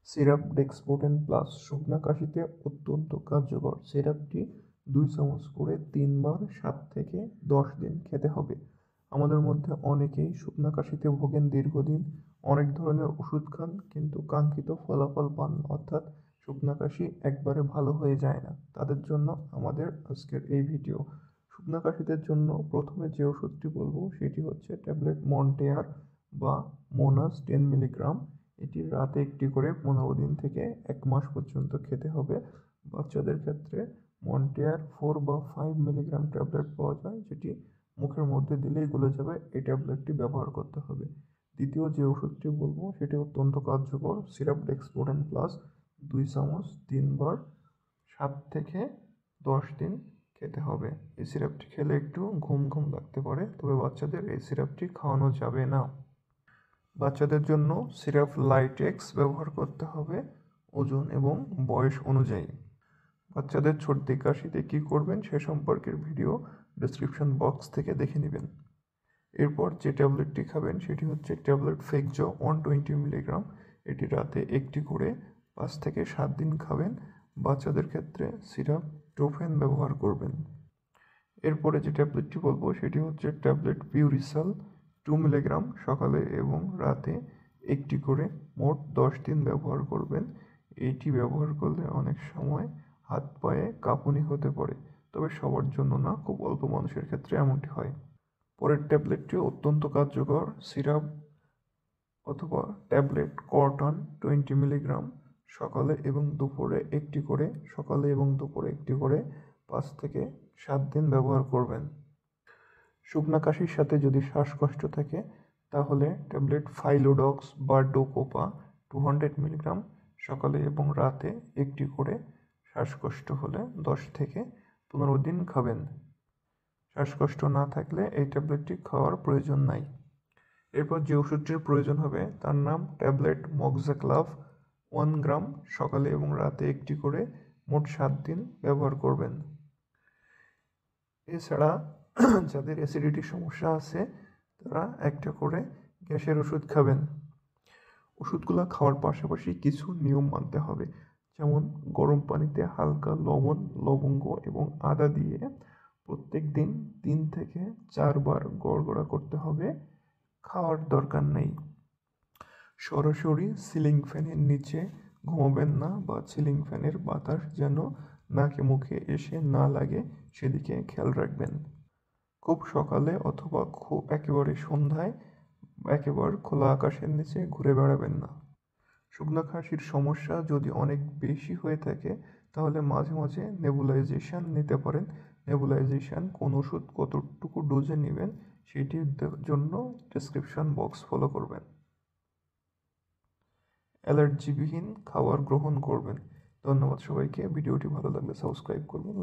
Syrup Dexpotent plus শুকনা কাশিতে অত্যন্ত কার্যকর। সিরাপটি 2 চামচ করে 3 বার 7 থেকে 10 দিন খেতে হবে। আমাদের মধ্যে অনেকেই শুকনা কাশিতে ভোগেন দীর্ঘদিন, অনেক ধরনের ওষুধ খান কিন্তু কাঙ্ক্ষিত ফলাফল পান না, অর্থাৎ শুকনা কাশি একবারে ভালো হয়ে যায় না। তাদের জন্য আমাদের আজকের এই ভিডিও। শুকনা কাশিদের জন্য প্রথমে যে ওষুধটি বলবো সেটি হচ্ছে ট্যাবলেট মন্টেয়ার বা মোনাস 10 মিলিগ্রাম। এটি রাতে একটি করে 15 দিন থেকে 1 মাস পর্যন্ত খেতে হবে। বাচ্চাদের ক্ষেত্রে মন্টেয়ার 4 বা 5 মিলিগ্রাম ট্যাবলেট পাওয়া যায়, যেটি মুখের মধ্যে দিলেই গলে যাবে। এই ট্যাবলেটটি ব্যবহার করতে হবে। দ্বিতীয় যে ওষুধটি বলবো সেটি অত্যন্ত কার্যকর, সিরাপ ডেক্সপোটেন প্লাস 2 চামচ 3 বার 7 থেকে 10 দিন খেতে হবে। এই সিরাপটি খেলে একটু ঘুম ঘুম লাগতে পারে, তবে বাচ্চাদের এই সিরাপটি খাওয়ানো যাবে না। বাচ্চাদের জন্য সিরাপ লাইটেক্স ব্যবহার করতে হবে ওজন এবং বয়স অনুযায়ী। বাচ্চাদের সর্দি কাশিতে কী করবেন সে সম্পর্কের ভিডিও ডেসক্রিপশন বক্স থেকে দেখে নেবেন। এরপর যে ট্যাবলেটটি খাবেন সেটি হচ্ছে ট্যাবলেট ফেকজো 120 মিলিগ্রাম। এটি রাতে একটি করে 5 থেকে 7 দিন খাবেন। বাচ্চাদের ক্ষেত্রে সিরাপ টোফেন ব্যবহার করবেন। এরপরে যে ট্যাবলেটটি বলবো সেটি হচ্ছে ট্যাবলেট পিউরিসাল 2 মিলিগ্রাম। সকালে এবং রাতে একটি করে মোট 10 দিন ব্যবহার করবেন। এইটি ব্যবহার করলে অনেক সময় হাত পায়ে কাঁপুনি হতে পারে, তবে সবার জন্য না, খুব অল্প মানুষের ক্ষেত্রে এমনটি হয়। পরের ট্যাবলেটটি অত্যন্ত কার্যকর, সিরাপ অথবা ট্যাবলেট কর্টন 20 মিলিগ্রাম। সকালে এবং দুপুরে একটি করে, 5 থেকে 7 দিন ব্যবহার করবেন। শুকনা কাশির সাথে যদি শ্বাসকষ্ট থাকে তাহলে ট্যাবলেট ফাইলোডক্স বা ডোকোপা 200 মিলিগ্রাম। সকালে এবং রাতে একটি করে, শ্বাসকষ্ট হলে 10 থেকে 15 দিন খাবেন। শ্বাসকষ্ট না থাকলে এই ট্যাবলেটটি খাওয়ার প্রয়োজন নাই। এরপর যে ওষুধটির প্রয়োজন হবে তার নাম ট্যাবলেট মক্সাক্লাভ 1 গ্রাম। সকালে এবং রাতে একটি করে, মোট 7 দিন ব্যবহার করবেন। এছাড়া যাদের অ্যাসিডিটির সমস্যা আছে তারা একটা করে গ্যাসের ওষুধ খাবেন। ওষুধগুলো খাওয়ার পাশাপাশি কিছু নিয়ম মানতে হবে, যেমন গরম পানিতে হালকা লবণ, লবঙ্গ এবং আদা দিয়ে প্রত্যেক দিন 3 থেকে 4 বার গড়গড়া করতে হবে। খাওয়ার দরকার নেই। সরাসরি সিলিং ফ্যানের নিচে ঘুমাবেন না, বা সিলিং ফ্যানের বাতাস যেন নাকে মুখে এসে না লাগে সেদিকে খেয়াল রাখবেন। খুব সকালে অথবা একেবারে সন্ধ্যায় একেবারে খোলা আকাশের নিচে ঘুরে বেড়াবেন না। শুকনো কাশির সমস্যা যদি অনেক বেশি হয়ে থাকে তাহলে মাঝে মাঝে নেবুলাইজেশন নিতে পারেন। নেবুলাইজেশন কোন ওষুধ কতটুকু ডোজে নেবেন সেটির জন্য ডেসক্রিপশন বক্স ফলো করবেন। অ্যালার্জিবিহীন খাবার গ্রহণ করবেন। ধন্যবাদ সবাইকে। ভিডিওটি ভালো লাগলে সাবস্ক্রাইব করবেন।